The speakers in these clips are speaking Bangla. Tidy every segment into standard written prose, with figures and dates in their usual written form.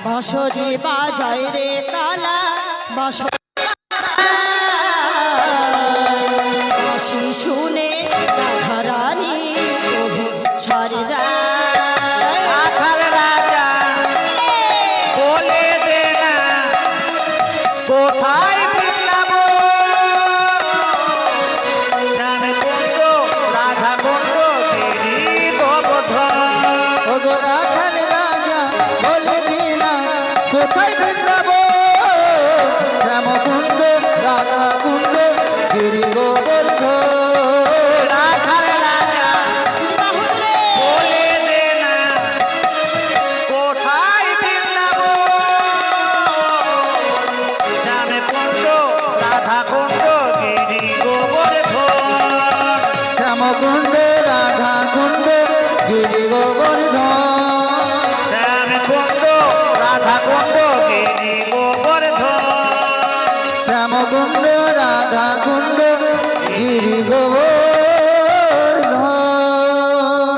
বসরে বাজায় রে তালা বসি শুনে রাধারানী সরে যায় রাখাল রাজা বলে দে না কোথায় বৃন্দাবন কুণ্ড রাধা কুণ্ড গিরি গোবর্ধন। ওগো রাখাল রাজা বলে দে না কোথায় বৃন্দাবন শ্যামকুণ্ড রাধা কুণ্ড গিরি গোবর্ধন। রাখাল রাজা বলে দে না কোথায় বৃন্দাবন শ্যামকুণ্ড রাধা কুণ্ড গিরি গোবর্ধন। শ্যামকুণ্ড রাধা কুণ্ড গিরি গোবর্ধন। শ্যামকুণ্ড রাধা কুণ্ড গিরি গোবর্ধন। শ্যামকুণ্ড রাধা কুণ্ড গিরি গোবর্ধন।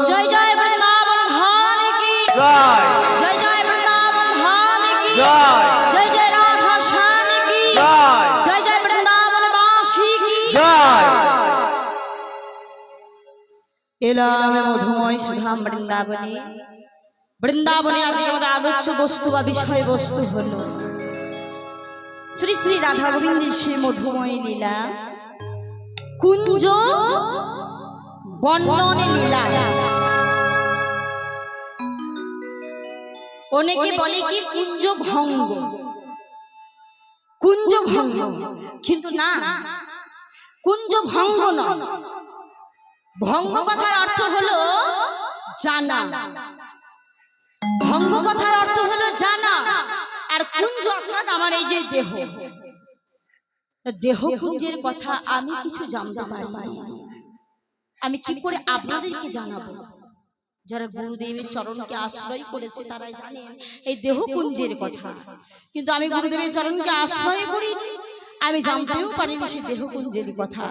জয় জয় বৃন্দাবন ধাম কি জয় জয় জয় বৃন্দাবন ধাম কি জয় জয় জয় রাধা শ্যাম কি জয় জয় জয় বৃন্দাবন বাসী কি জয়। এলাম মধুময় সুধাম বৃন্দাবনে। বৃন্দাবনে আজকে আমাদের আলোচ্য বস্তু বা বিষয় বস্তু হলো শ্রী শ্রী রাধা গোবিন্দের সেই মধুময় লীলা কুঞ্জ বর্ণনে লীলা। অনেকে বলে কি কুঞ্জ ভঙ্গ কুঞ্জ ভঙ্গ, কিন্তু না, কুঞ্জ ভঙ্গ নয়। ভঙ্গ কথার অর্থ হলো জানা, ভঙ্গ কথার অর্থ হলো জানা। আর কুঞ্জ অর্থাৎ আমার এই যে দেহ, দেহ কুঞ্জের কথা আমি কিছু জানতে পারি না। আমি কি করে আপনাদেরকে জানাবো? যারা গুরুদেবের চরণকে আশ্রয় করেছে তারাই জানেন এই দেহ কুঞ্জের কথা, কিন্তু আমি গুরুদেবের চরণকে আশ্রয় করিনি, আমি জানতেও পারিনি সেই দেহ কুঞ্জের কথা।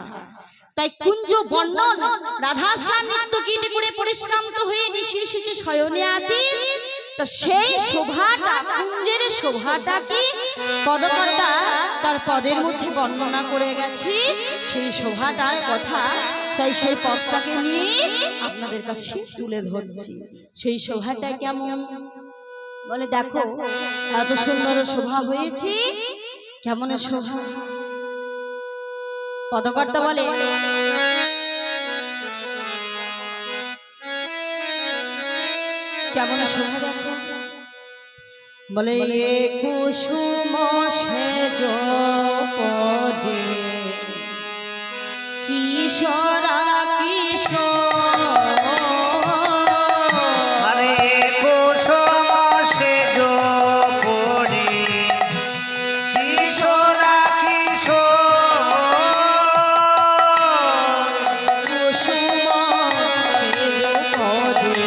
তাই কুঞ্জ বর্ণন রাধাশ্যাম নিত্য গীত করে পরিশ্রান্ত হয়ে নিশির শেষে শয়নে আছেন। তা সেই শোভাটা, কুঞ্জের শোভাটা কি পদকর্তা তার পদের মধ্যে বর্ণনা করে গেছি, সেই শোভাটার কথা। তাই সেই পদটাকে নিয়ে আপনাদের কাছে তুলে ধরছি। সেই শোভাটা কেমন বলে, দেখো এত সুন্দর শোভা হয়েছে, কেমন শোভা। পদকর্তা বলে, কেমন শোভা দেখো। বলে কুসুম সেজ পদে কিশোরা কিশোর। আরে কুসুম সেজ পদে কিশোরা কিশোর। কুসুম সেজ পদে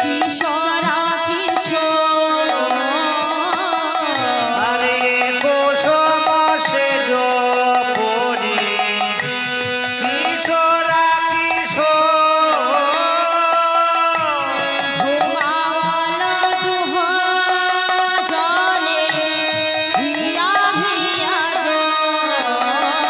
কিশোরা কিশোর। আরে কুসুম সেজ পদে কিশোরা কিশোর। ঘুমাওয়ালা দুজনে হিয়া হিয়া জোরে ঘুমাওয়ালা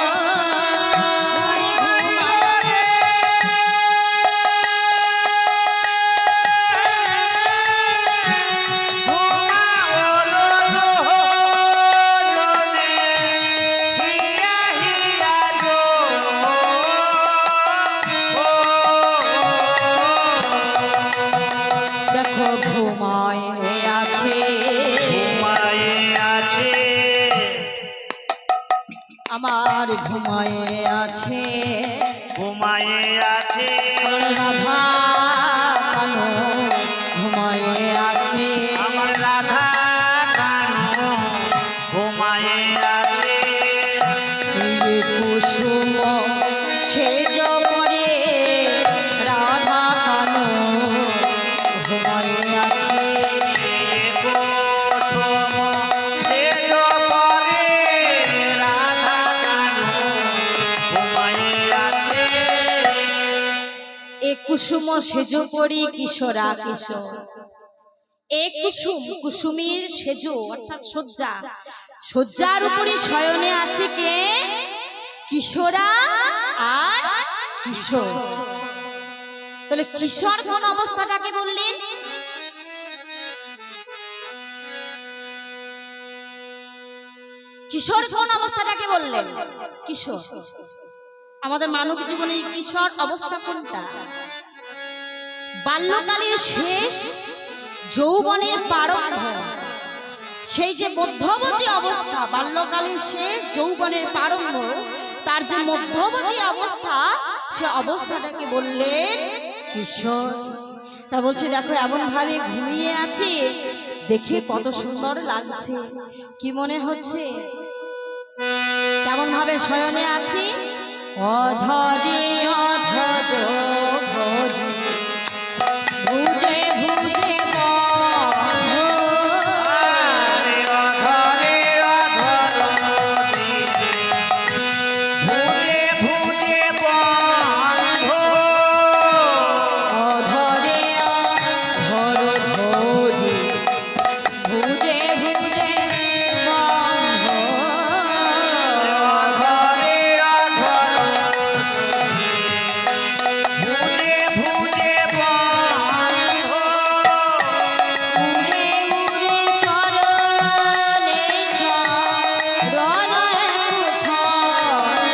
দেখো ঘুমায় আছে আমার, ঘুমায় আছে রাধা কানো, ঘুমায় আছে এই কুসুম সেজ পরে রাধা কানো, ঘুমায় আছে। এ কুসুম সেজ পরি কিশোরা কিশোর। এ কুসুম, কুসুমের সেজো অর্থাৎ শয্যা, শয্যার উপরে শয়নে আছে কে? কিশোরা আর কিশোর। তাহলে কিশোর কোন অবস্থাটাকে বললেন? কিশোর কোন অবস্থাটাকে বললেন? কিশোর। আমাদের মানব জীবনে কিশোর অবস্থা কোনটা? বাল্যকালের শেষ, যৌবনের প্রারম্ভ। সেই যে মধ্যবর্তী অবস্থা, বাল্যকালের শেষ, যৌবনের প্রারম্ভ, তার যে মধ্যবর্তী অবস্থা, সে অবস্থাটাকে বললেন কিশোর। তা বলছে দেখো এমন ভাবে ঘুমিয়ে আছে, দেখে কত সুন্দর লাগছে। কি মনে হচ্ছে? কেমন ভাবে শয়নে আছি? অধরে অধর ভরি, ভুজে ভুজে বন্ধ। আরে অধরে অধর ভুজে ভুজে বন্ধ। অধরে অধর ভরি, ভুজে ভুজে বন্ধ। অধরে অধর ভুজে ভুজে বন্ধ। উড়ে উড়ে চরণে চরণ এক ছন্দ।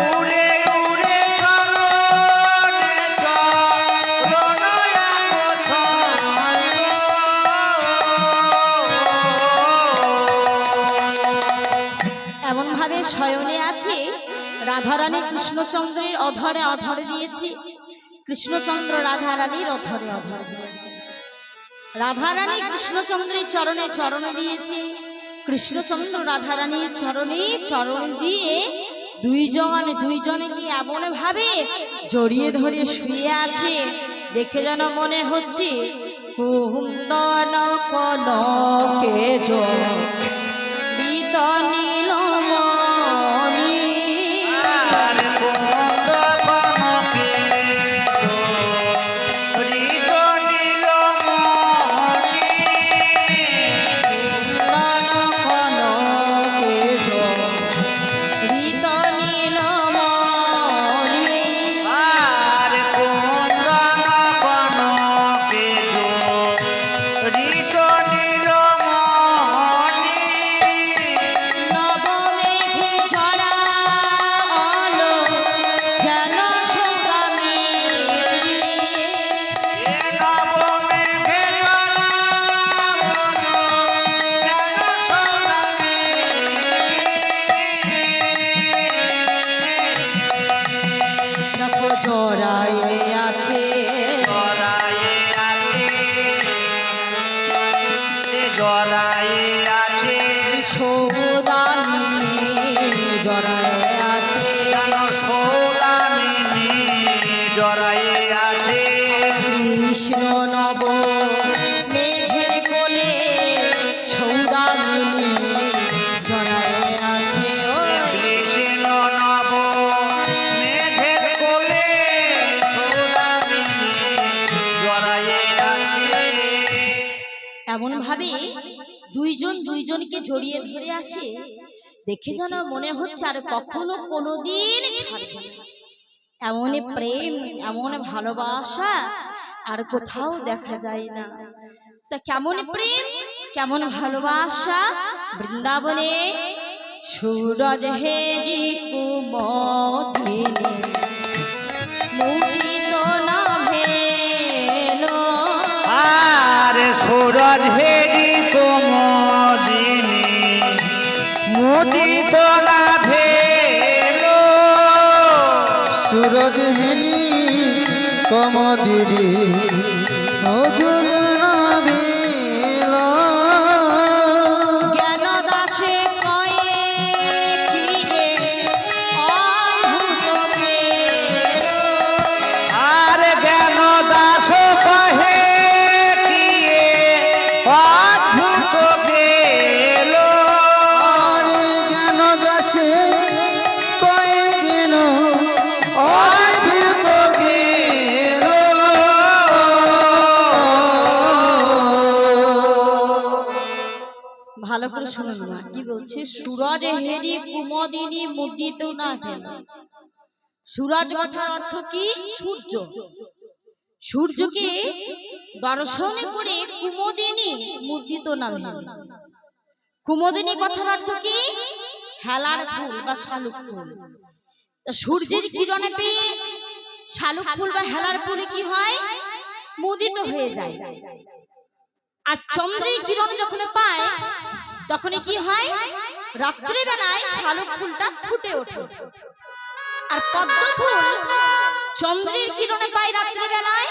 উড়ে উড়ে চরণে চরণ এক ছন্দ। এমন ভাবে শয়নে আছে, রাধারানী কৃষ্ণচন্দ্রের অধরে অধরে দিয়েছে, কৃষ্ণচন্দ্র রাধারানীর অধরে অধরে দিয়েছে। রাধারানী কৃষ্ণচন্দ্রের চরণে চরণে দিয়েছে, কৃষ্ণচন্দ্র রাধারানীর চরণে চরণে দিয়ে দুইজনকে এমন ভাবে জড়িয়ে ধরে শুয়ে আছে, দেখে যেন মনে হচ্ছে কুন্দন কনকে জড়িত নীলমণি। আর কুন্দ কনকে জড়িত নীলমণি। কুন্দন কনকে জড়িত নীলমণি। আর কুন্দন কনকে জড়িত নীলমণি। নবমেঘে জড়ালো যেন সৌদামিনী। এ নবমেঘে জড়ালো যেন সৌদামিনী। দেখো জড়ায়ে আছে, জড়ায়ে আছে, জড়ায়ে আছে, সৌদামিনী জড়ায়ে আছে। যেন সৌদামিনী জড়ায়ে আছে। কৃষ্ণ নব মেঘের কোলে সৌদামিনী জড়ায়ে আছে। কৃষ্ণ নব মেঘের কোলে সৌদামিনী জড়ায়ে আছে। এমন ভাবে দুইজনকে জড়িয়ে ধরে আছে, দেখে যেন মনে হচ্ছে আর কখনো কোনোদিন ছাড়বে না। এমন প্রেম, এমন ভালোবাসা আর কোথাও দেখা যায় না। তা কেমন প্রেম, কেমন ভালোবাসা? বৃন্দাবনে সুরজ হেরি কুমদিনী মুদিত না ভেলো। আর সুরজ হেরি কুমদিনী মুদিত না ভেলো। সুরজ হেনি কমদিরি অগুল নাবিল। জ্ঞান দাসে কয়ে ফিরে অদ্ভুত পেলো। আর জ্ঞান দাস কহে কিয়ে অদ্ভুত পেলো। আর জ্ঞান দাসে কয়দিন অদ্ভুত গেল। ভালো করে শুনুন না, কি বলছে? সুরজ হেরি কুমদিনী মুদিত না হেল। সুরজ কথার অর্থ কি? সূর্য। সূর্যকে দর্শন করে কুমদিনী মুদিত না হেল। কুমদিনী কথার অর্থ কি? হেলার ফুল বা শালুক ফুল। সূর্যের কিরণে পেয়ে শালুক ফুল বা হেলার ফুলে কি হয়? মুদিত হয়ে যায়। আর চন্দ্রের কিরণ যখন পায় তখন কি হয়? রাত্রি বেলায় শালুক ফুলটা ফুটে ওঠে। আর পদ্ম ফুল চন্দ্রের কিরণে পায় রাত্রি বেলায়,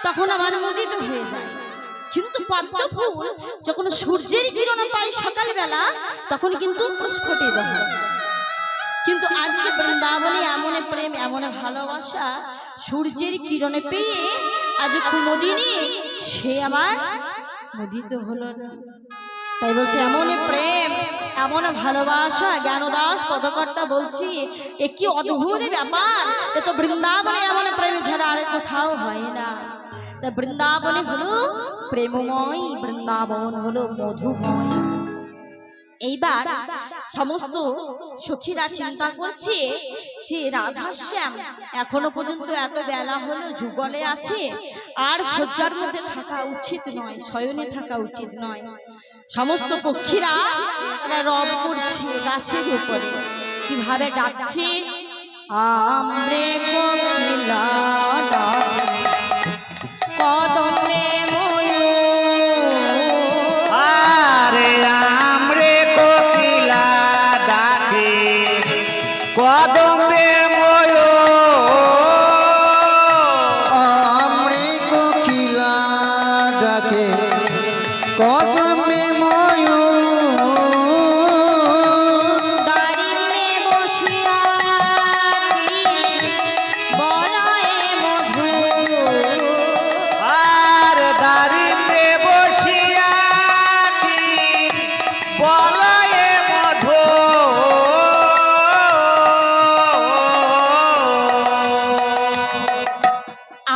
তখন আমার মুদিত হয়ে যায়। কিন্তু পদ্ম ফুল যখন সূর্যের কিরণে পায় সকালবেলা, তখন কিন্তু প্রস্ফুটিত হয়। কিন্তু আজকে বৃন্দাবনে এমন প্রেম, এমন ভালোবাসা, সূর্যের কিরণে পেয়ে আজ কুমুদিনী সে আবার মুদিত হলো না। তাই বলছে এমন প্রেম, এমন ভালোবাসা। জ্ঞানদাস পদকর্তা বলছি এ কি অদ্ভুত ব্যাপার! এ তো বৃন্দাবনে এমন প্রেম ছাড়া আর কোথাও হয় না। তা বৃন্দাবনে হলো প্রেমময়, বৃন্দাবন হলো মধুময়। এইবার সমস্ত সখীরা চিন্তা করছে যে রাধাশ্যাম এখনো পর্যন্ত এত বেলা হলো যুগলে আছে, আর শয্যার মধ্যে থাকা উচিত নয়, শয়নে থাকা উচিত নয়। সমস্ত পক্ষীরা তারা রব করছে গাছের উপরে। কিভাবে ডাকছে? আমরে কোকিলা ডাকে, কদমে ময়ূর। আরে আমরে কোকিলা ডাকে, কদমে ময়ূর। আমরে কোকিলা ডাকে, কদমে ময়ূর। দাঁড়িয়ে বসিয়া কি বলয়ে মধুর। আর দাঁড়িয়ে বসিয়া কি বলয়ে মধু।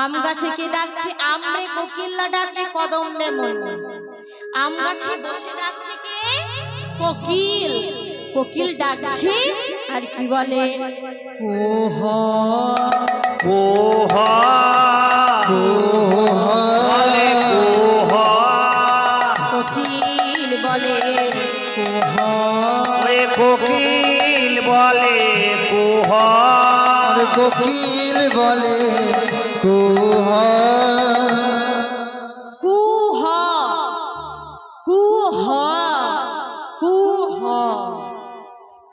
আম গাছে কে ডাকছে? আমরে কোকিলা ডাকে, কদমে ময়ূর। আম গাছে বসে ডাকছে কে? কোকিল। কোকিল ডাকছে আর কি বলে? ওহ কোহ বলে কোহ। কোকিল বলে কোহ। ওরে কোকিল বলে কোহ। আর কোকিল বলে কুহ। কুহ কুহ কুহ।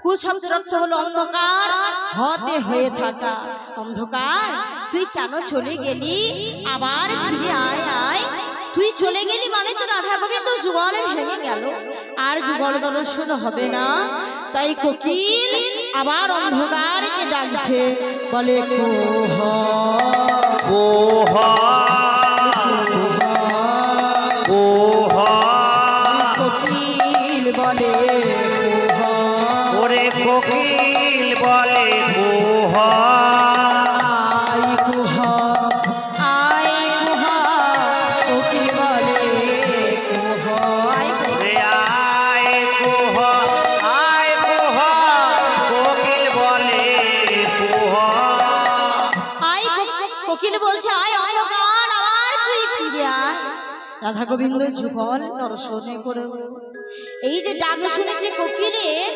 কু শব্দের অর্থ হলো অন্ধকার, হতে হয়ে থাকা। অন্ধকার, তুই কেন চলে গেলি? আবার ফিরে আয় আয়। তুই চলে গেলি মানে তো রাধা গোবিন্দ যুগল ভেঙে গেল, আর যুগল দর্শন হবে না। তাই কোকিল আবার অন্ধকারকে ডাকছে, বলে কোহ কোহ কোহ। কোকিল বলে কোহ। ওরে কোকিল বলে কোহ। আয় কুহ আয় কুহ। কোকিল বলে কুহ আয় কুহ। ওরে আয় কোহ আয় কোহ। কোকিল বলে কোহ। আয় কোকিল বলছে আয় অন্ধকার, আবার তুই ফিরে আয়। রাধা গোবিন্দ যুগল দর্শনে করে। এই যে ডাক শুনেছে কোকিলের,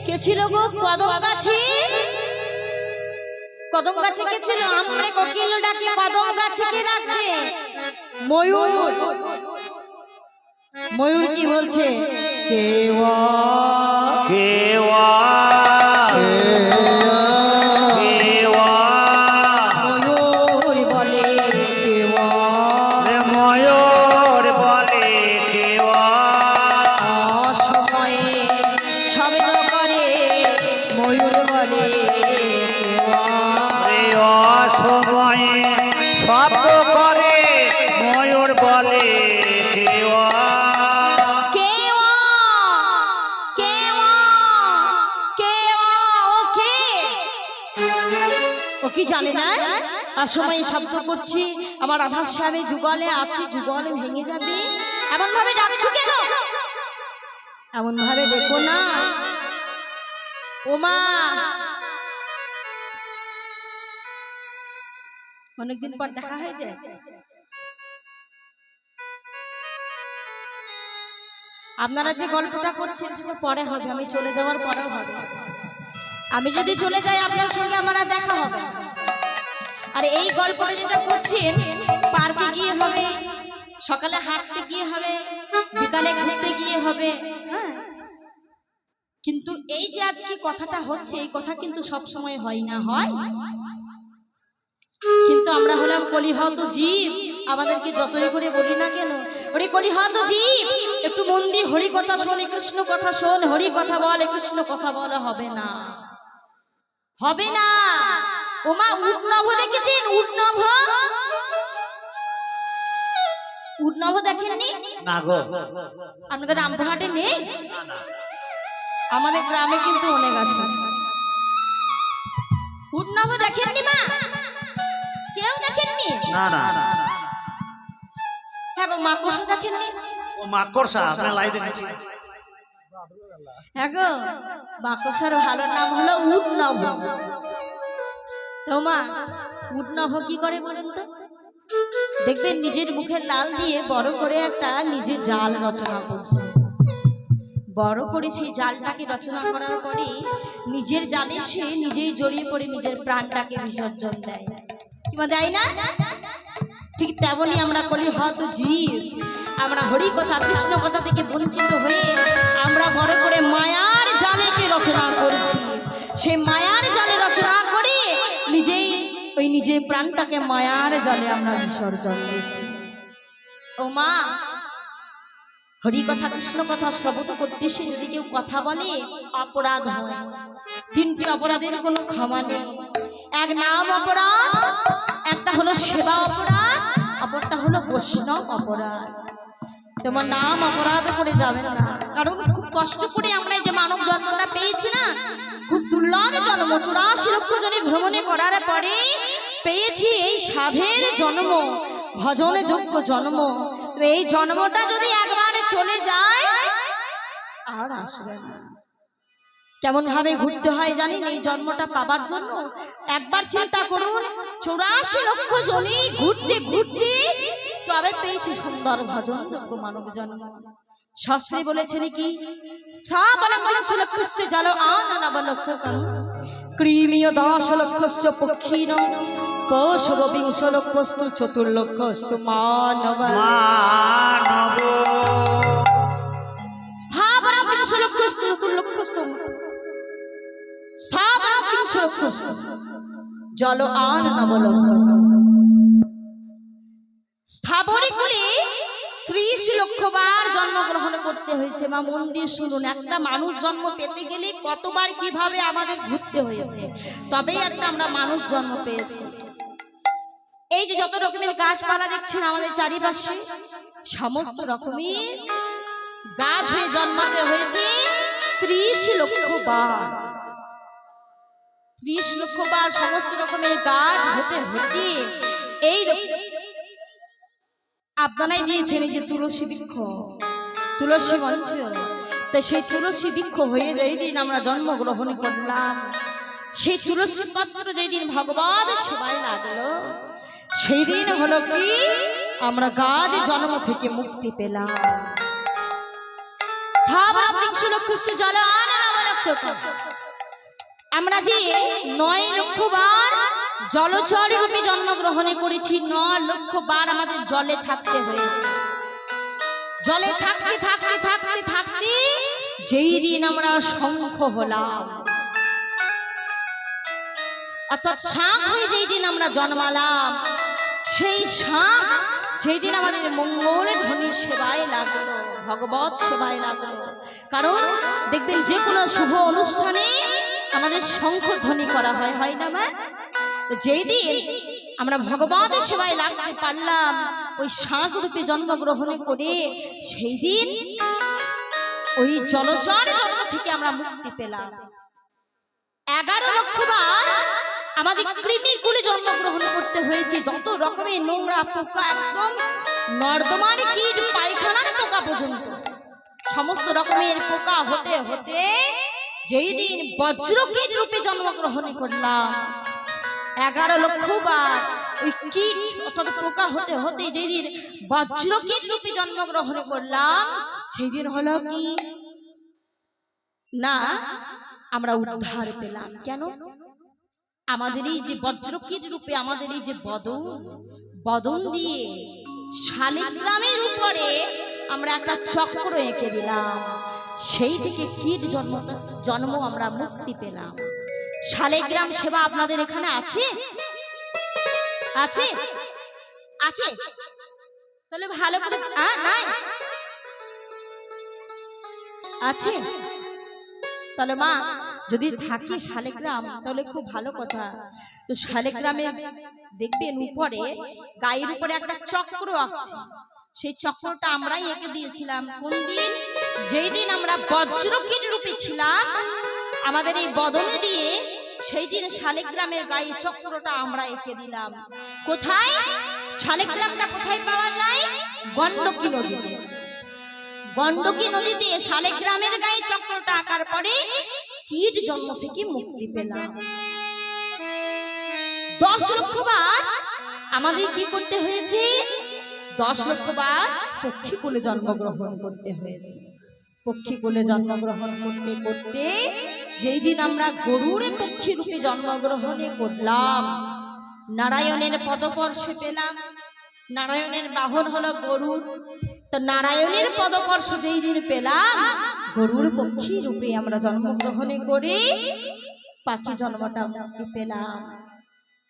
কে ছিল গো? কদম গাছে। কদম গাছে কে ছিল? আমরে কোকিল ডাকে, কদম গাছে কে ডাকছে? ময়ূর। ময়ূর কি বলছে? কেওয়া কেওয়া কেওয়া। ময়ূর বলে কেওয়া। ময়ূর বলে কেওয়া। অসময়ে শব্দ করে ময়ূর বলে কেওয়া। ওরে অসময়ে শব্দ করে ময়ূর বলে কেওয়া। কেওয়া কেওয়া কেওয়া। ও কি জানে না? অসময়ে শব্দ করছি, আমার রাধাশ্যামে যুগলে আছি, যুগল ভেঙে যাবে, এমন ভাবে ডাকছো কেন? এমন ভাবে দেখো না ও মা, অনেকদিন পর দেখা হয়েছে। আপনারা যে গল্পটা করছেন সেটা পরে হবে, আমি চলে যাওয়ার পরেও হবে। আমি যদি চলে যাই আপনার সঙ্গে আমার আর দেখা হবে। আর এই গল্পটা যেটা করছেন পার্কে গিয়ে হবে, সকালে হাঁটতে গিয়ে হবে, বিকালে ঘুরতে গিয়ে হবে, হ্যাঁ। কিন্তু এই যে আজকে কথাটা হচ্ছে এই কথা কিন্তু সব সময় হয় না, হয়। কিন্তু আমরা হলাম কলিহত জীব, আমাদেরকে যতই করে বলি না কেন, ওরে কলিহত জীব একটু মন দিয়ে হরি কথা শোন, কৃষ্ণ কথা শোন, হরি কথা বল, কৃষ্ণ কথা বল, হবে না, হবে না। ওমা উটনভ দেখেছেন? উটনভ, উটনভ দেখেননি? না গো, আপনাদের রামপুরহাটে নেই? আমাদের গ্রামে কিন্তু অনেক আছে। উটনভ দেখেননি মা? কেউ দেখেননি? না না, হ্যাঁ গো, মাকড়সা দেখেননি? ও মাকড়সা আপনার লাই দেখেছি। হ্যাঁ গো, মাকড়সার ভালো নাম হলো উটনভ। তো মা উটনভ কি করে বলেন তো? দেখবেন নিজের মুখের লাল দিয়ে বড় করে একটা নিজের জাল রচনা করছে। বড় করে সেই জালটাকে রচনা করার পরে নিজের জালে সে নিজেই জড়িয়ে পড়ে নিজের প্রাণটাকে বিসর্জন দেয়, কিংবা দেয় না? ঠিক তেমনই আমরা কলিহত জীব, আমরা হরি কথা কৃষ্ণ কথা থেকে বঞ্চিত হয়ে আমরা বড় করে মায়ার জালেকে রচনা করছি। সেই মায়ার জালে রচনা করে নিজেই ওই নিজের প্রাণটাকে মায়ার জালে আমরা বিসর্জন দিচ্ছি। ও মা, হরি কথা কৃষ্ণ কথা শ্রবণ করতে সে যদি কেউ কথা বলে অপরাধ হয়। তিনটি অপরাধের কোনো ক্ষমা নেই। এক নাম অপরাধ, একটা হলো সেবা অপরাধ, অপরটা হলো বৈষ্ণব অপরাধ। তোমার নাম অপরাধ করে যাবেন না, কারণ খুব কষ্ট করে আমরা এই যে মানব জন্মটা পেয়েছি না, খুব দুর্লভ জন্ম, 84 লক্ষ জনে ভ্রমণে করার পরে পেয়েছি এই সাধের জন্ম, ভজনে যোগ্য জন্ম। এই জন্মটা যদি একবার চলে যায় আর আসবে না। কেমন ভাবে ঘুরতে হয় জানেন এই জন্মটা পাবার জন্য? একবার চিন্তা করুন, 84 লক্ষ জনে ঘুরতে ঘুরতে তবে পেয়েছি সুন্দর ভজন যোগ্য মানব জন্ম। শাস্ত্রে বলেছেন কি, স্থাবরং 20 লক্ষশ্চ জল আননবলক্ষকং ক্রিমীয় 10 লক্ষশ্চ পক্ষীন পশব 20 লক্ষস্তু চতুর্লক্ষস্তু মানব। মানব স্থাবরং 20 লক্ষস্তু চতুর্লক্ষস্তু স্থাবরং 20 লক্ষস্তু জল আননবলক্ষকং। স্থাবরিকুলে 30 লক্ষ বার জন্মগ্রহণ করতে হয়েছে। মা মন দিয়ে শুনুন, একটা মানুষ জন্ম পেতে গেলে কতবার কিভাবে আমাদের ঘুরতে হয়েছে, তবেই একটা আমরা মানুষ জন্ম পেয়েছি। এই যে যত রকমের গাছপালা দেখছেন আমাদের চারিপাশে, সমস্ত রকমের গাছ হয়ে জন্মাতে হয়েছে 30 লক্ষ বার। 30 লক্ষ বার সমস্ত রকমের গাছ হতে হতে এই আপনারাই দিয়েছেন এই যে তুলসী বৃক্ষ, তুলসী মঞ্চ। তাই সেই তুলসী বৃক্ষ হয়ে যেই দিন আমরা জন্মগ্রহণ করলাম, সেই তুলসী পত্র যেই দিন ভগবান সেবায় লাগলো, সেই দিন হলো কি আমরা গাছ জন্ম থেকে মুক্তি পেলাম। স্থাবরং 20 লক্ষশ্চ জল আননবলক্ষকং। আমরা যে 9 লক্ষ বার জলচর রূপে জন্মগ্রহণ করেছি, 9 লক্ষ বার আমাদের জলে থাকতে হয়েছে। জলে থাকতে থাকতে থাকতে থাকতে যেই দিন আমরা শঙ্খ হলাম, অর্থাৎ শাঁখ হয়ে যেই দিন আমরা জন্মালাম, সেই শাঁখ যেই দিন আমাদের মঙ্গল ধ্বনির সেবায় লাগলো, ভগবত সেবায় লাগলো। কারণ দেখবেন যে কোনো শুভ অনুষ্ঠানে আমাদের শঙ্খ ধ্বনি করা হয়, হয় না মা? যেই দিন আমরা ভগবানের সেবায় লাগতে পারলাম, ওই শাঁখ রূপে জন্মগ্রহণ করে সেই দিন ওই জলচর জন্ম থেকে আমরা মুক্তি পেলাম। 11 লক্ষ বার আমাদের কৃমিকুলে জন্মগ্রহণ করতে হয়েছে, যত রকমের নোংরা পোকা, একদম নর্দমার কীট পায়খানার পোকা পর্যন্ত সমস্ত রকমের পোকা হতে হতে যেই দিন বজ্রকীট রূপে জন্মগ্রহণ করলাম, 11 লক্ষ বার ওই কীট অর্থাৎ পোকা হতে হতে যেই দিন বজ্রকীট রূপে জন্মগ্রহণ করলাম, সেই দিন হলো কি না আমরা উদ্ধার পেলাম। কেন? আমাদের এই যে বজ্রকীট রূপে আমাদের এই যে বদন দিয়ে শালিগ্রামের উপরে আমরা একটা চক্র এঁকে দিলাম, সেই থেকে কীট জন্ম আমরা মুক্তি পেলাম। শালিগ্রাম সেবা আপনাদের এখানে আছে? আছে আছে তাহলে ভালো করে নাই আছে, তাহলে মা যদি থাকে শালিগ্রাম তাহলে খুব ভালো কথা। তো শালিগ্রামে দেখবেন উপরে গায়ের উপরে একটা চক্র আঁকছে, সেই চক্রটা আমরাই এঁকে দিয়েছিলাম। কোন দিন? যেই দিন আমরা বজ্রকীট রূপে ছিলাম আমাদের এই বদনে দিয়ে, সেই দিন শালিগ্রামের গায়ে চক্রটা আমরা এঁকে দিলাম। কোথায়? শালিগ্রামটা কোথায় পাওয়া যায়? গণ্ডকী নদীতে। গণ্ডকী নদীতে শালিগ্রামের গায়ে চক্রটা আঁকার পরে কীট জন্ম থেকে মুক্তি পেলাম। 10 লক্ষ বার আমাদের কি করতে হয়েছে? 10 লক্ষ বার পক্ষীকুলে জন্মগ্রহণ করতে হয়েছে। পক্ষীকুলে জন্মগ্রহণ করতে করতে যেই দিন আমরা গরুর পক্ষী রূপে জন্মগ্রহণে করলাম, নারায়ণের পদস্পর্শ পেলাম। নারায়ণের বাহন হলো গরুর, তো নারায়ণের পদস্পর্শ যেই দিন পেলাম, গরুর পক্ষী রূপে আমরা জন্মগ্রহণে করে পাখি জন্মটা মুক্তি পেলাম।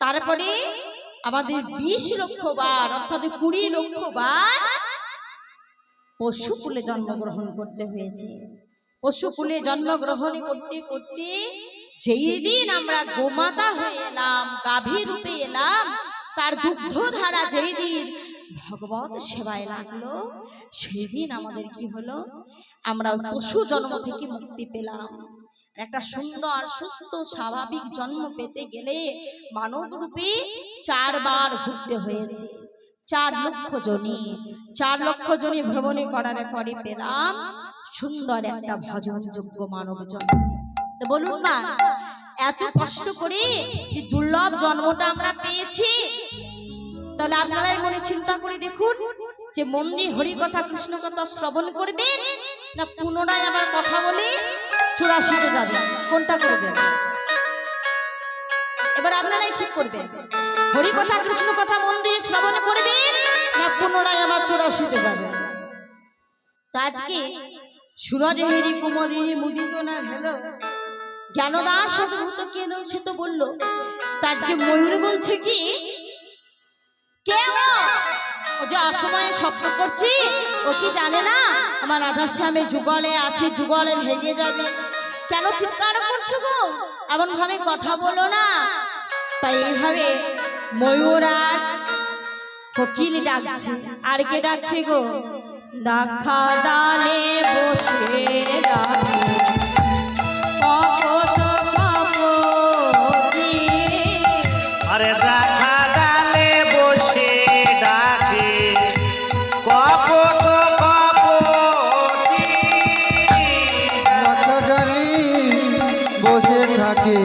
তারপরে আমাদের 20 লক্ষ বার অর্থাৎ 20 লক্ষ বার পশুকুলে জন্মগ্রহণ করতে হয়েছে। পশুকুলে জন্মগ্রহণ করতে করতে যেই দিন আমরা গোমাতা হয়ে এলাম, গাভী রূপে এলাম, তার দুগ্ধ ধারা যেই দিন ভগবত সেবায় লাগলো, সেই দিন আমাদের কি হলো? আমরা পশু জন্ম থেকে মুক্তি পেলাম। একটা সুন্দর সুস্থ স্বাভাবিক জন্ম পেতে গেলে মানব রূপে 4 বার ঘুরতে হয়েছে। 4 লক্ষ জনি 4 লক্ষ জনি ভ্রমণে করার পরে পেলাম সুন্দর একটা ভজনযোগ্য মানব জন্ম। তো বলুন মা, এত কষ্ট করে যে দুর্লভ জন্মটা আমরা পেয়েছি, তাহলে আপনারাই মনে চিন্তা করে দেখুন যে মন্দির হরিকথা কৃষ্ণ কথা শ্রবণ করবেন না পুনরায় আবার কথা বলে 84-তে যাবেন? কোনটা করবেন? এবার আপনারাই ঠিক করবেন। হরিকথা কৃষ্ণ কথা মন্দিরে শ্রবণ করবেন না পুনরায় আবার 84-তে যাবেন? তো আজকে সুরজ হেরি কুমদিনী মুদিত না হলো, জ্ঞানদাস অদ্ভুত কেন সে তো বললো। তা আজকে ময়ূর বলছে কি, কেউ ও যে অসময়ে শব্দ করছি, ও কি জানে না আমার রাধাশ্যামে যুগলে আছে, যুগলে ভেঙে যাবে? কেন চিৎকার করছো গো? এমন ভাবে কথা বলো না। তাই এইভাবে ময়ূর আর কোকিল ডাকছে। আর কে ডাকছে গো? দেখা ডালে বসে ডাকে কপত কপতি। আরে দেখা ডালে বসে ডাকে কপত কপতি। দেখা ডালি বসে থাকে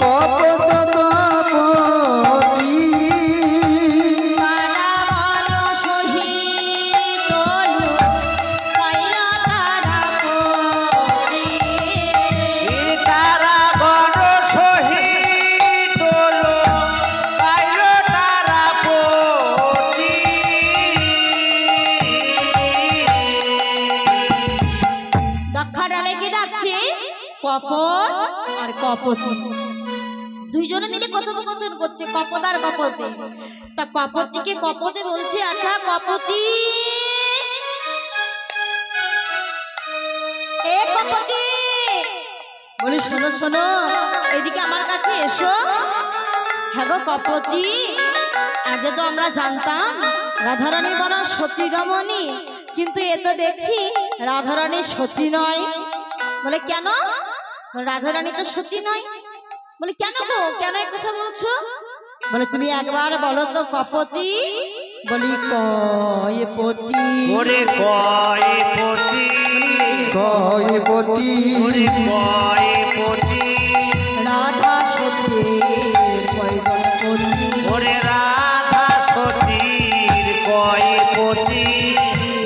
কপত কপতি। কপত আর কপতি দুইজনে মিলে কথোপকথন করছে, কপত আর কপতি। তা কপতিকে কপতে বলছে, আচ্ছা কপতি, এ কপতি, বলি শোনো শোনো, এদিকে আমার কাছে এসো। হ্যাঁ গো কপতি, আগে তো আমরা জানতাম রাধারানী বলা সতী রমণী, কিন্তু এ তো দেখছি রাধারানী সতী নয়। বলে কেন? রাধারানী তো সতী নয়। বলে কেন গো, কেন এই কথা বলছো? বলে তুমি একবার বলো তো কপতি, বলি কয় পতি ওরে কয় পতি কয়পতি ওরে কয় পতি রাধা সতীর কয়জন পতি ওরে রাধা সতীর কয় পতি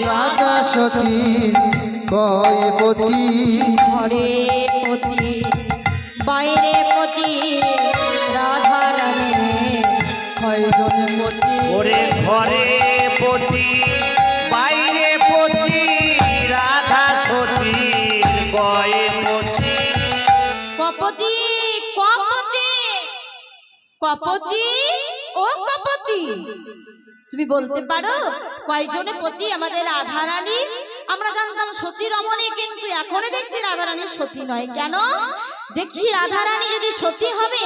রাধা সতী কয়পতি ঘরে পতি বাইরে পতি রাধা রানীর কয়জন পতি ওরে ঘরে পতি বাইরে পতি রাধা সতীর কয় পতি কপতি কপতি কপতি ও কপতি তুমি বলতে পারো কয়জনে পতি আমাদের রাধা রানী? আমরা জানতাম সতী রমণী, কিন্তু এখনো দেখছি রাধা রানী সতী নয়। কেন দেখছি রাধা রানী যদি সতী হবে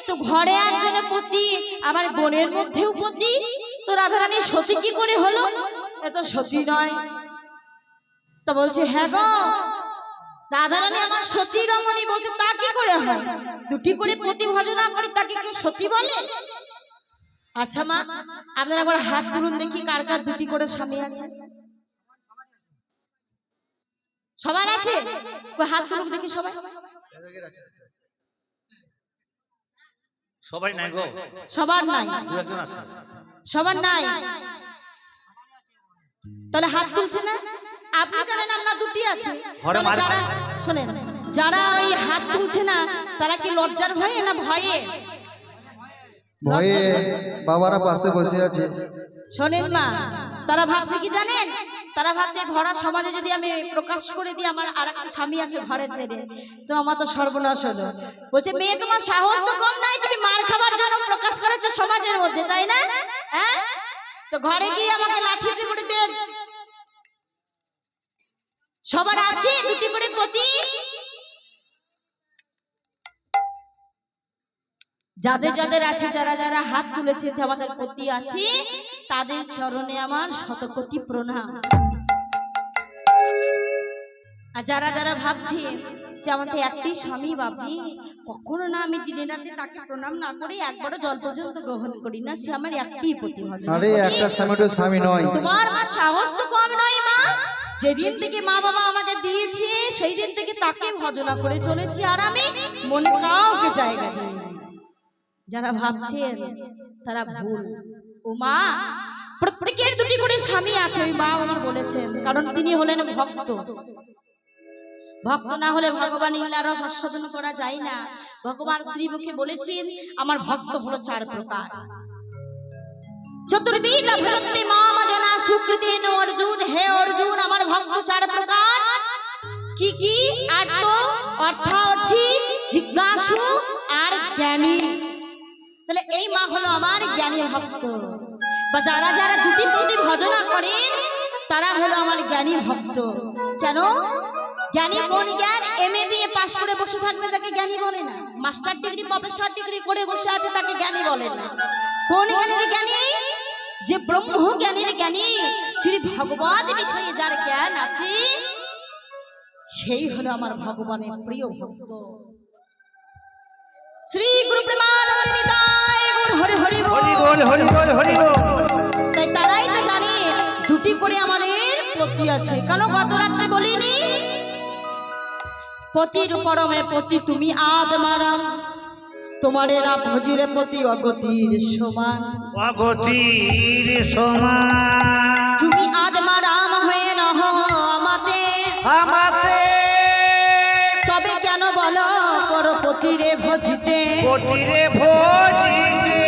তো ঘরে একজনে পতি, আবার বনের মধ্যেও পতি, তো রাধা রানী সতী কি করে হলো? এ তো সতী নয়। তো বলছে হ্যাঁ গো, রাধারানী আমার সতী রমণী। বলছে তা কি করে হয়? দুটি করে পতি ভজনা করে তাকে কি সতী বলে? আচ্ছা মা, আপনারা একবার হাত তুলুন দেখি কার কার দুটি করে স্বামী আছে। সবার আছে? কই হাত তুলুক দেখি সবাই। সবাই নাই গো, সবার নাই, দু একজন আছে। সবার নাই, তাহলে হাত তুলছে না? আপনি জানেন আপনার দুটি আছে। ঘরে তাহলে মার যারা শোনেন, যারা এই হাত তুলছে না তারা কি লজ্জার ভয়ে না ভয়ে? ভয়ে বাবারা পাশে বসে আছে। শোনেন মা, তারা ভাবছে কি জানেন? তারা ভাবছে ভরা সমাজে যদি আমি প্রকাশ করে দিই আমার আর একটা স্বামী আছে ঘরে ছেড়ে, তো আমার তো সর্বনাশ হলো। বলছে মেয়ে তোমার সাহস তো কম নাই, তুমি মার খাবার জন্য প্রকাশ করেছো সমাজের মধ্যে, তাই না? হ্যাঁ, তো ঘরে গিয়ে আমাকে লাঠি দিয়ে করে দেন। সবার আছে দুটি করে পতি? যাদের যাদের আছে, যারা যারা হাত তুলেছে আমাদের পতি আছে, তাদের চরণে আমার শতকোটি প্রণাম। আর যারা যারা ভাবছে যে আমাকে একটি স্বামী বাপি, কখনো না আমি দিনে রাতে তাকে প্রণাম না করে একবারও জল পর্যন্ত গ্রহণ করি না, সে আমার একটি পতি ভজন। আরে একটা স্বামী তো স্বামী নয়। তোমার মা সাহস তো কম নয় মা। যেদিন থেকে মা বাবা আমাদের দিয়েছে সেই দিন থেকে তাকে ভজনা করে চলেছি, আর আমি মনে কাউকে জায়গা দিই। যারা ভাবছেন তারা ভুল। ও মা, প্রত্যেকের দুটি করে স্বামী আছে, ওই মা আমার বলেছেন, কারণ তিনি হলেন ভক্ত। ভক্ত না হলে ভগবান ইল্লারস আস্বাদন করা যায় না। ভগবান শ্রীমুখে বলেছেন আমার ভক্ত হলো 4 প্রকার। চতুর্বিধ ভজন্তি মাম জনা সুকৃতেন অর্জুন। হে অর্জুন, আমার ভক্ত 4 প্রকার। কি কি? আর্ত, অর্থার্থী, জিজ্ঞাসু আর জ্ঞানী। তাহলে এই মা হলো আমার জ্ঞানী ভক্ত, বা যারা যারা দুটি পতি ভজনা করেন তারা হলো আমার জ্ঞানী ভক্ত। কেন? জ্ঞানী কোন জ্ঞান? এমএ বিএ পাশ করে বসে থাকলে তাকে জ্ঞানী বলে না। মাস্টার ডিগ্রি প্রফেসর ডিগ্রি করে বসে আছে তাকে জ্ঞানী বলে না। কোন জ্ঞানীর জ্ঞানী? যে ব্রহ্ম জ্ঞানীর জ্ঞানী, শ্রী ভগবান বিষয়ে যার জ্ঞান আছে, সেই হলো আমার ভগবানের প্রিয় ভক্ত। শ্রী গুরু প্রেমানন্দ নিতাই গৌর হরি হরি বল। হরি বল, হরি বল, হরি বল। তাই তারাই তো জানে দুটি করে আমাদের পতি আছে। কেন গত রাত্রে বলিনি? পতির পরমে পতি তুমি আদমারাম, তোমারে না ভজিরে পতি অগতির সমান। অগতির সমান তুমি আদমারাম হয়ে নহ আমাতে, আমাতে তবে কেন বলো পরপতিরে ভজিতে? পতিরে ভজিতে।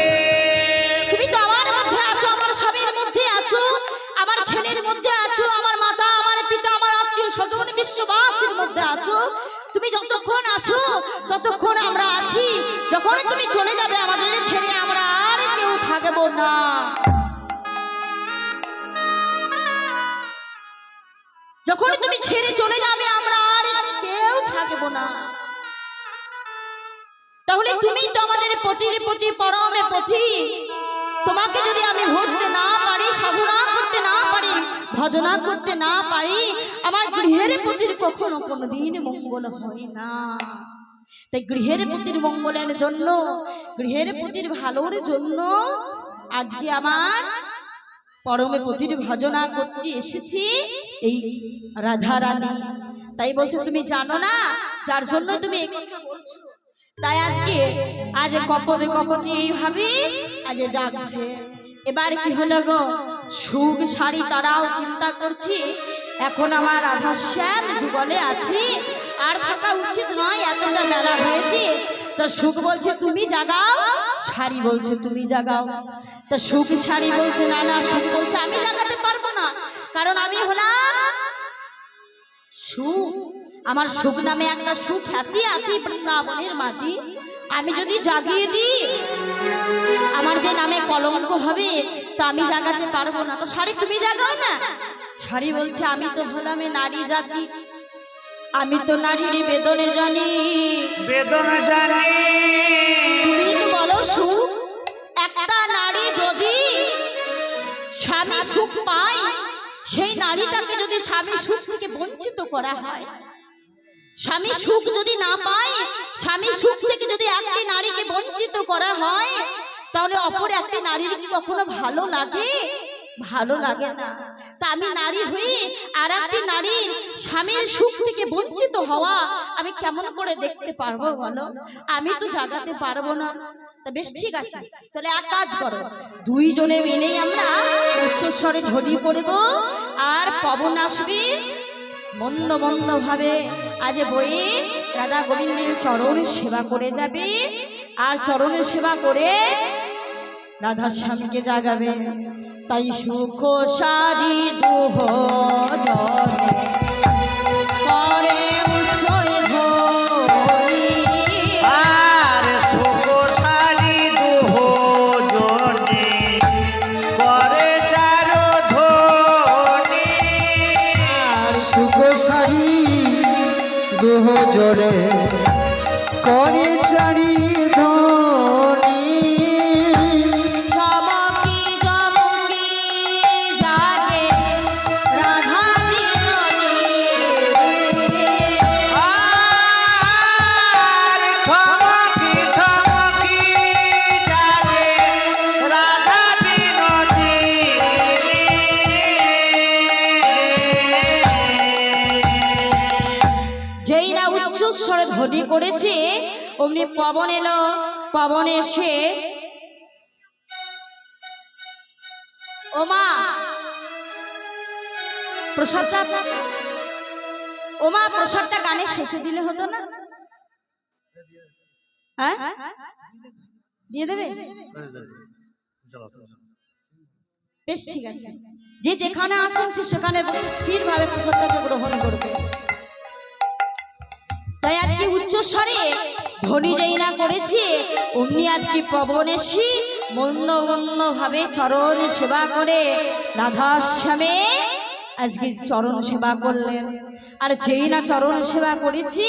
তুমি তো আমার মধ্যে আছো, আমার স্বামীর মধ্যে আছো, আমার ছেলের মধ্যে আছো, আমার মাতা, আমার পিতা, আমার আত্মীয় স্বজন বিশ্ববাসীর মধ্যে আছো। তুমি যতক্ষণ আছো ততক্ষণ আমরা আছি। যখন তুমি চলে যাবে আমাদের ছেড়ে, আমরা আর কেউ থাকবো না। যখন তুমি ছেড়ে চলে যাবে আমরা আর কেউ থাকবো না। তাহলে তুমি তো আমাদের পতির পতি, পরমে পতি। তোমাকে যদি আমি ভজতে না পারি, সাধনা করতে না পারি, ভজনা করতে না পারি, আমার গৃহের পতির কখনো কোনোদিন মঙ্গল হয় না। তাই গৃহের পতির মঙ্গলের জন্য, গৃহের পতির ভালোর জন্য আজকে আমার পরমে পতির ভজনা করতে এসেছি এই রাধা রানী। তাই বলছে তুমি জানো না, যার জন্য তুমি এই কথা বলছো। তাই আজ কপদে কপদে এইভাবে আজ ডাকছে। এবার কি হলো গো, সুখ শাড়ি তারাও চিন্তা করছি, এখন আমার রাধা শ্যাম যুগলে আছি, আর থাকা উচিত নয়, এতটা বেলা হয়েছে। তা সুখ বলছে তুমি জাগাও, শাড়ি বলছে তুমি জাগাও। তা সুখ শাড়ি বলছে না না, সুখ বলছে আমি জাগাতে পারবো না, কারণ আমি হলাম সুখ। আমার সুখ নামে একটা সুখ্যাতি আছে বৃন্দাবনের মাঝে, আমি যদি জাগিয়ে দিই আমার যে নামে কলঙ্ক হবে, তা আমি জাগাতে পারবো না। তো শাড়ি তুমি জাগাও না। শাড়ি বলছে আমি তো হলাম নারী জাতি, আমি তো নারীর বেদনে জানি, বেদনা জানি। তুমি তো বলো সুখ, একটা নারী যদি স্বামী সুখ পায়, সেই নারীটাকে যদি স্বামী সুখ থেকে বঞ্চিত করা হয়, স্বামী সুখ যদি না পায়, স্বামী সুখ থেকে যদি একটি নারীকে বঞ্চিত করা হয়, তাহলে অপর একটি নারীর কি কখনো ভালো লাগে? ভালো লাগে না। তা আমি নারী হয়ে আর একটি নারীর স্বামীর সুখ থেকে বঞ্চিত হওয়া আমি কেমন করে দেখতে পারবো বলো? আমি তো জাগাতে পারবো না। তা বেশ ঠিক আছে, তাহলে এক কাজ করো, দুইজনে মিলেই আমরা উচ্চস্বরে ধ্বনি করব, আর পবন আসবে মন্দ মন্দ ভাবে আজ বই রাধা গোবিন্দের চরণ সেবা করে যাবে, আর চরণের সেবা করে রাধা স্বামীকে জাগাবে। তাই সুখ সারি দুহ জনে করে উচ্চয় ধ্বনি, আর সুখ সারি দুহ জনে করে চার ধ্বনি। আর সুখ সারি দুহ জোরে করে চারি ধ্বনি। চমকি চমকি জাগে রাধা বিনোদী, আর থমকি থমকি জাগে রাধা বিনোদী। যেই না উচ্চস্বরে ধ্বনি করেছে অমনি পবন এলো। পবন এসে ও মা প্রসাদটা, ও মা প্রসাদটা গানে শেষে দিলে হতো না? হ্যাঁ দিয়ে দেবে? বেশ ঠিক আছে, যে যেখানে আছেন সে সেখানে বসে স্থিরভাবে প্রসাদটাকে গ্রহণ করবে। তাই আজকে উচ্চস্বরে ধ্বনি যেই না করেছি অমনি আজকে পবন এসে মন্দ মন্দ ভাবে চরণ সেবা করে রাধা শ্যামে আজকে চরণ সেবা করলেন। আর যেই না চরণ সেবা করেছি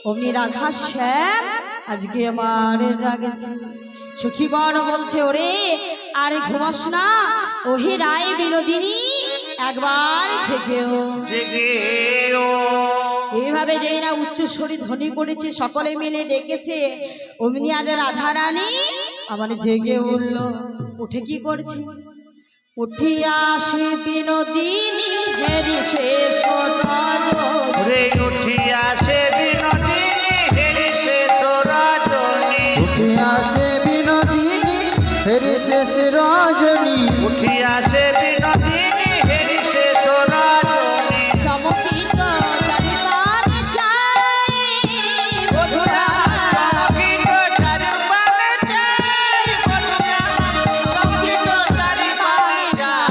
অমনি রাধা শ্যাম আজকে আমার জাগেছে। সখীগণ বলছে ওরে আর ঘুমাস না, ওহে রায় বিনোদিনী একবার জেগেও। জেগেও এইভাবে যেই না উচ্চস্বরে ধ্বনি করেছে সকলে মিলে ডেকেছে, অমনি আজ রাধা রানী আমার জেগে উঠল। উঠে কি করছে? উঠিয়া আসে বিনোদিনী হেরি শেষ রজনী। রে উঠিয়া সে বিনোদিনী হেরি শেষ রজনী। উঠিয়া সে বিনোদিনী হেরি শেষ রজনী। উঠিয়া সে বিনোদিনী হেরি শেষ রজনী। চমকিত চারিপানে চাই বধুরা চমকিত চারিপানে চাই, বধুরা চমকিত চারিপানে চাই।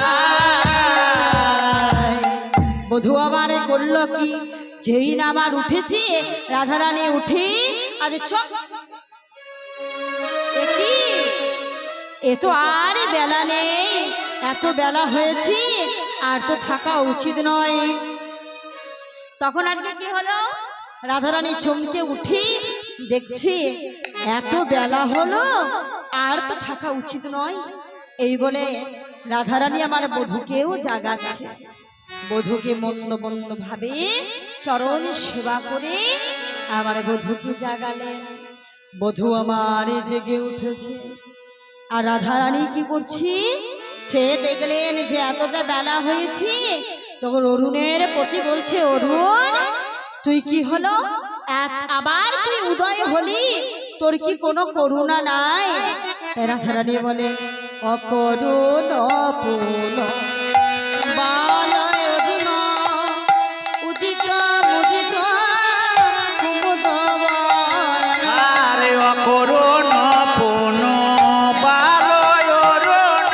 বধূ আমার করলো কি? যেই না আমার উঠেছি রাধারানী উঠি আজ চক কি এ তো আর বেলা নেই, এত বেলা হয়েছে আর তো থাকা উচিত নয়। তখন আজকে কি হলো, রাধারানী চমকে উঠি দেখছি এত বেলা হলো আর তো থাকা উচিত নয়। এই বলে রাধারানী আমার বধূকেও জাগাচ্ছে। বধূকে মন্দ মন্দ ভাবে চরণ সেবা করে আমার বধূকে জাগালেন। বধূ আমার জেগে উঠেছে। আর রাধারানী কি করছি? সে দেখলেন যে এতটা বেলা হয়েছে, তখন অরুণের পতি বলছে, অরুণ তুই কি হলো, আবার তুই উদয় হলি, তোর কি কোনো করুণা নাই? এরা ফেরানি বলে, অকরুণ অপূর্ণ বালয় অরুণ উদিত মুদিত কুমুদ বয়ন। আরে অকরুণ পুন বালয় অরুণ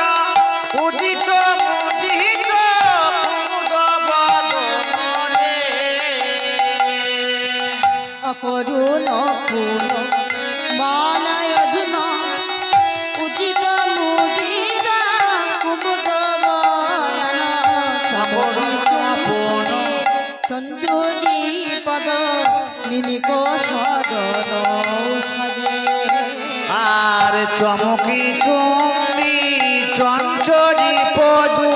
উদিত মুদিত কুমুদ বদন রে। অকরুণ অপূর্ণ বালয় অরুণ উদিত মুদিত কুমুদ বয়ন। চঞ্চলী পদ মিনিক সদন সাজে। আর চমকি চুম্বি চঞ্চরি পদু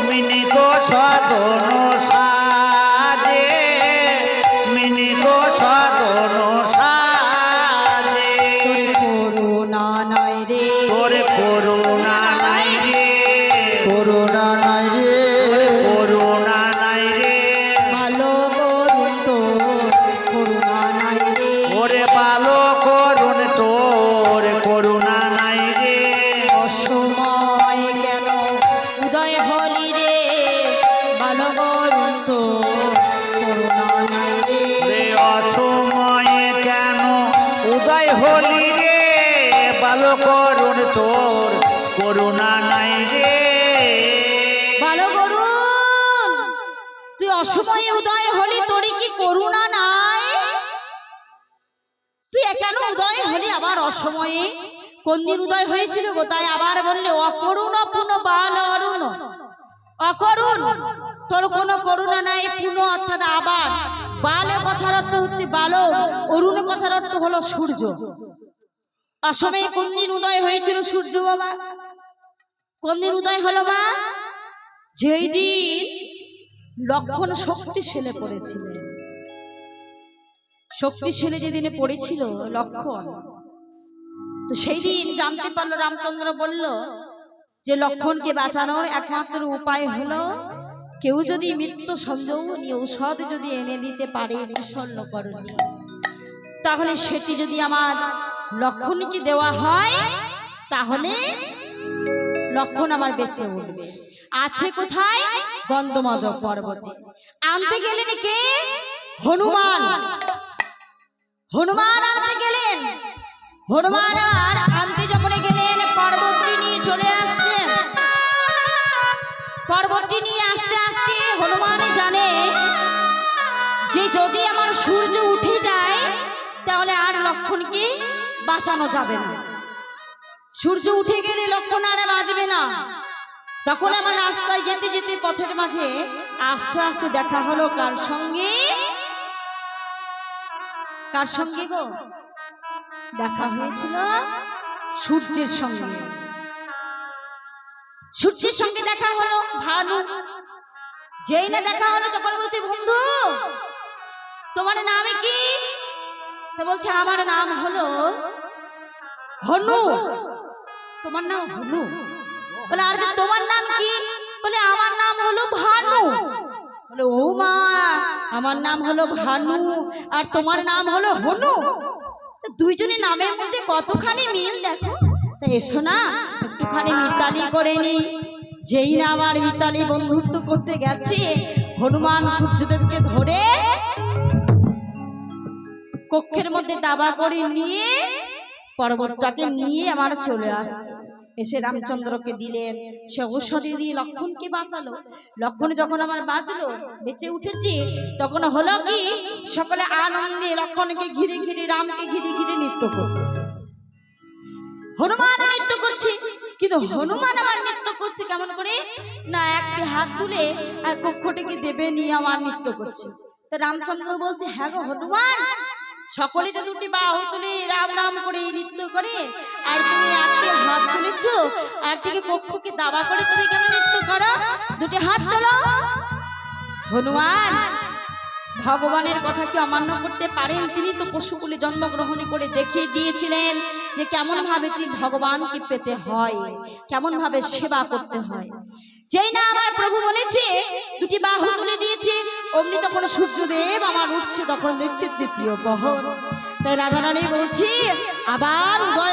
মিনিক সদন সাজে, মিনিক সদন সাজে। করুণা নাই রে, তোরে করুণা নাই রে, করুণা নাই রে, করুণা নাই রে, ভালো করুণ তো করুণা নাই রে। ওরে ভালো করুণ তোর করুণা নাই রে। অসময় কেন উদয় হলি রে, ভালো করুণ তো করুণা নাই রে। রে অসময়ে কেন উদয় হলি রে, ভালো করুণ তোর করুণা নাই রে। ভালো করুণ তুই অসময়ে উদয় হলি, তোর কি করুণা নাই? তুই কেন উদয় হলি আবার অসময়ে? কোন দিন উদয় হয়েছিল গো? তাই আবার বললে অকরুণ পুন বাল অরুণ। অকরুণ তোর কোনো করুণা নাই, পুন অর্থাৎ আবার, বাল কথার অর্থ হচ্ছে বালক, অরুণ কথার অর্থ হলো সূর্য। অসময়ে কোন দিন উদয় হয়েছিল সূর্য বাবা? কোন দিন উদয় হলো মা? যেই দিন লক্ষণ শক্তিশালী পড়েছিলেন। শক্তিশালী যেদিনে পড়েছিল লক্ষণ, তো সেই দিন জানতে পারলো, রামচন্দ্র বলল যে লক্ষণকে বাঁচানোর একমাত্র উপায় হলো কেউ যদি মৃত্যু সঞ্জীবনী ঔষধ যদি এনে দিতে পারে প্রসন্নকরণী, তাহলে সেটি যদি আমার লক্ষণকে দেওয়া হয় তাহলে লক্ষণ আমার বেঁচে উঠবে। আছে কোথায়? গন্ধমাদক পর্বতে। আনতে গেলেন কে? হনুমান। হনুমান আনতে গেলেন। হনুমান আর আনতে যখন গেলেন, পর্বতটি নিয়ে চলে আসছেন। পর্বতটি নিয়ে আসতে আসতে হনুমান জানে যে যদি আমার সূর্য উঠে যায় তাহলে আর লক্ষণকে বাঁচানো যাবে না। সূর্য উঠে গেলে লক্ষণ আর বাঁচবে না। তখন আমার রাস্তায় যেতে যেতে পথের মাঝে আস্তে আস্তে দেখা হলো কার সঙ্গে? কার সঙ্গে গো? দেখা হয়েছিল সূর্যের সঙ্গে। সূর্যের সঙ্গে দেখা হলো ভানু। যেই না দেখা হলো তখন বলছে, বন্ধু তোমার নাম কি? তো বলছে, আমার নাম হলো হনু। তোমার নাম হনু? বলে, আর তোমার নাম কি? বলে, আমার নাম হলো ভানু। বলে, ও মা, আমার নাম হলো ভানু আর তোমার নাম হলো হনু, দুইজনের নামের মধ্যে কতখানি মিল দেখো। তা এসো না একটুখানি মিতালি করে নি। যেই না আমার মিতালি বন্ধুত্ব করতে গেছে, হনুমান সূর্যদেবকে ধরে কক্ষের মধ্যে দাবা করে নিয়ে পর্বতটাকে নিয়ে আমার চলে আসছে। এসে রামচন্দ্রকে দিলেন, সে ঔষধি দিয়ে লক্ষণকে বাঁচালো। লক্ষণ যখন আমার বাঁচলো, বেঁচে উঠেছি, তখন হলো কি সকলে আনন্দে লক্ষণকে ঘিরে ঘিরে, রামকে ঘিরে ঘিরে নৃত্য করছে। হনুমান নৃত্য করছে, কিন্তু হনুমান আমার নৃত্য করছে কেমন করে না, একটি হাত তুলে আর কক্ষটিকে দেবে নিয়ে আমার নৃত্য করছে। তো রামচন্দ্র বলছে, হ্যাঁ গো হনুমান, সকলে তো দুটি বাহু তুলে রাম রাম করে নৃত্য করে, আর তুমি একটি হাত তুলেছ, একটিকে কক্ষকে দাবা করে তুমি কেন নৃত্য করো? দুটি হাত তোলো। হনুমান ভগবানের কথা কি অমান্য করতে পারেন? তিনি তো পশুকুলে জন্মগ্রহণ করে দেখিয়ে দিয়েছিলেন যে কেমন ভাবে তুই ভগবানকে পেতে হয়, কেমন ভাবে সেবা করতে হয়। যেই না আমার প্রভু বলেছে দুটি বাহু তুলে দিয়েছে, অমনি তখন সূর্যদেব আমার উঠছে, তখন দেখছে দ্বিতীয় প্রহর। তাই রাধারানী বলছি আবার উদয়